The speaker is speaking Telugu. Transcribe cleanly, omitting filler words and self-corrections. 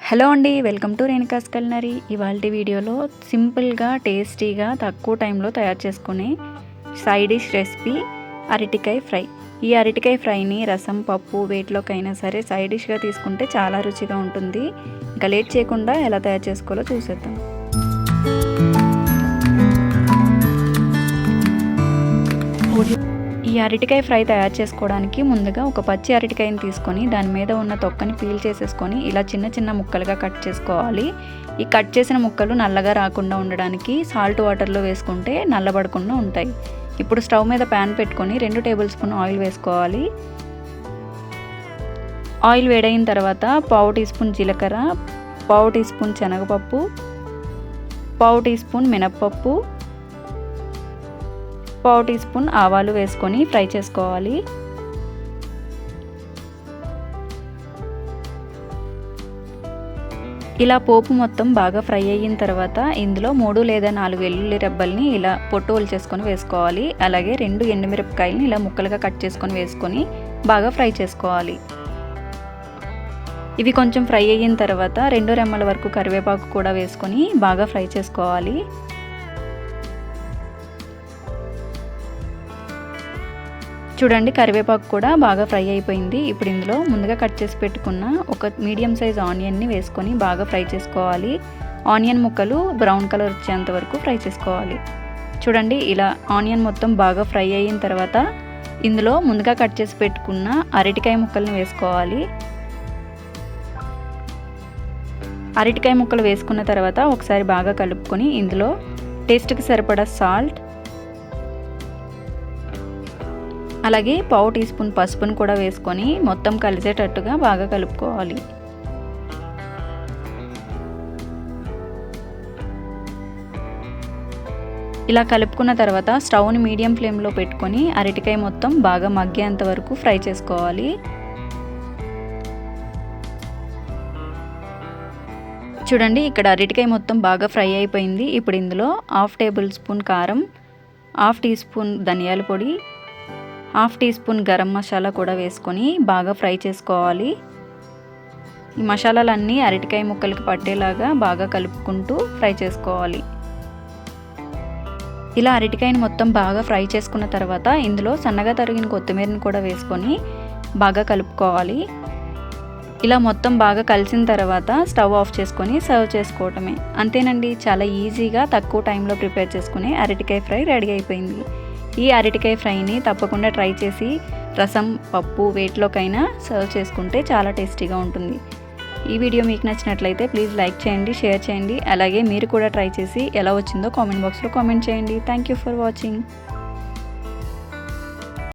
హలో అండి, వెల్కమ్ టు రేణుకాస్ కులినరీ. ఇవాల్టి వీడియోలో సింపుల్గా టేస్టీగా తక్కువ టైంలో తయారు చేసుకునే సైడ్ డిష్ రెసిపీ అరటికాయ ఫ్రై. ఈ అరటికాయ ఫ్రైని రసం, పప్పు వేటిలోకైనా సరే సైడ్ డిష్గా తీసుకుంటే చాలా రుచిగా ఉంటుంది. ఇంకా లేట్ చేయకుండా ఎలా తయారు చేసుకోవాలో చూసేద్దాం. ఈ అరటికాయ ఫ్రై తయారు చేసుకోవడానికి ముందుగా ఒక పచ్చి అరటికాయని తీసుకొని దాని మీద ఉన్న తొక్కని పీల్ చేసేసుకొని ఇలా చిన్న చిన్న ముక్కలుగా కట్ చేసుకోవాలి. ఈ కట్ చేసిన ముక్కలు నల్లగా రాకుండా ఉండడానికి సాల్ట్ వాటర్లో వేసుకుంటే నల్లబడకుండా ఉంటాయి. ఇప్పుడు స్టవ్ మీద ప్యాన్ పెట్టుకొని 2 టేబుల్ స్పూన్ ఆయిల్ వేసుకోవాలి. ఆయిల్ వేడైన తర్వాత 1/2 టీ స్పూన్ జీలకర్ర, 1/2 టీ స్పూన్ శనగపప్పు, 1/2 టీ స్పూన్ మినప్పప్పు, 1/2 టీ స్పూన్ ఆవాలు వేసుకొని ఫ్రై చేసుకోవాలి. ఇలా పోపు మొత్తం బాగా ఫ్రై అయిన తర్వాత ఇందులో 3 లేదా 4 వెల్లుల్లి రెబ్బల్ని ఇలా పొట్టు ఒలిచేసుకొని వేసుకోవాలి. అలాగే 2 ఎండుమిరపకాయలని ఇలా ముక్కలుగా కట్ చేసుకొని వేసుకొని బాగా ఫ్రై చేసుకోవాలి. ఇవి కొంచెం ఫ్రై అయిన తర్వాత 2 రెమ్మల వరకు కరివేపాకు కూడా వేసుకొని బాగా ఫ్రై చేసుకోవాలి. చూడండి, కరివేపాకు కూడా బాగా ఫ్రై అయిపోయింది. ఇప్పుడు ఇందులో ముందుగా కట్ చేసి పెట్టుకున్న ఒక మీడియం సైజ్ ఆనియన్ని వేసుకొని బాగా ఫ్రై చేసుకోవాలి. ఆనియన్ ముక్కలు బ్రౌన్ కలర్ వచ్చేంత వరకు ఫ్రై చేసుకోవాలి. చూడండి, ఇలా ఆనియన్ మొత్తం బాగా ఫ్రై అయిన తర్వాత ఇందులో ముందుగా కట్ చేసి పెట్టుకున్న అరటికాయ ముక్కల్ని వేసుకోవాలి. అరటికాయ ముక్కలు వేసుకున్న తర్వాత ఒకసారి బాగా కలుపుకొని ఇందులో టేస్ట్కి సరిపడా సాల్ట్, అలాగే 1/2 టీ స్పూన్ పసుపును కూడా వేసుకొని మొత్తం కలిసేటట్టుగా బాగా కలుపుకోవాలి. ఇలా కలుపుకున్న తర్వాత స్టవ్ని మీడియం ఫ్లేమ్లో పెట్టుకొని అరటికాయ మొత్తం బాగా మగ్గేంత వరకు ఫ్రై చేసుకోవాలి. చూడండి, ఇక్కడ అరటికాయ మొత్తం బాగా ఫ్రై అయిపోయింది. ఇప్పుడు ఇందులో 1/2 టేబుల్ స్పూన్ కారం, 1/2 టీ స్పూన్ ధనియాల పొడి, 1/2 టీ స్పూన్ గరం మసాలా కూడా వేసుకొని బాగా ఫ్రై చేసుకోవాలి. ఈ మసాలాలన్నీ అరటికాయ ముక్కలకి పట్టేలాగా బాగా కలుపుకుంటూ ఫ్రై చేసుకోవాలి. ఇలా అరటికాయని మొత్తం బాగా ఫ్రై చేసుకున్న తర్వాత ఇందులో సన్నగా తరిగిన కొత్తిమీరని కూడా వేసుకొని బాగా కలుపుకోవాలి. ఇలా మొత్తం బాగా కలిసిన తర్వాత స్టవ్ ఆఫ్ చేసుకొని సర్వ్ చేసుకోవటమే. అంతేనండి, చాలా ఈజీగా తక్కువ టైంలో ప్రిపేర్ చేసుకునే అరటికాయ ఫ్రై రెడీ అయిపోయింది. ఈ అరటికాయ ఫ్రైని తప్పకుండా ట్రై చేసి రసం, పప్పు వేటిలోకైనా సర్వ్ చేసుకుంటే చాలా టేస్టీగా ఉంటుంది. ఈ వీడియో మీకు నచ్చినట్లయితే ప్లీజ్ లైక్ చేయండి, షేర్ చేయండి. అలాగే మీరు కూడా ట్రై చేసి ఎలా వచ్చిందో కామెంట్ బాక్స్లో కామెంట్ చేయండి. Thank you for watching.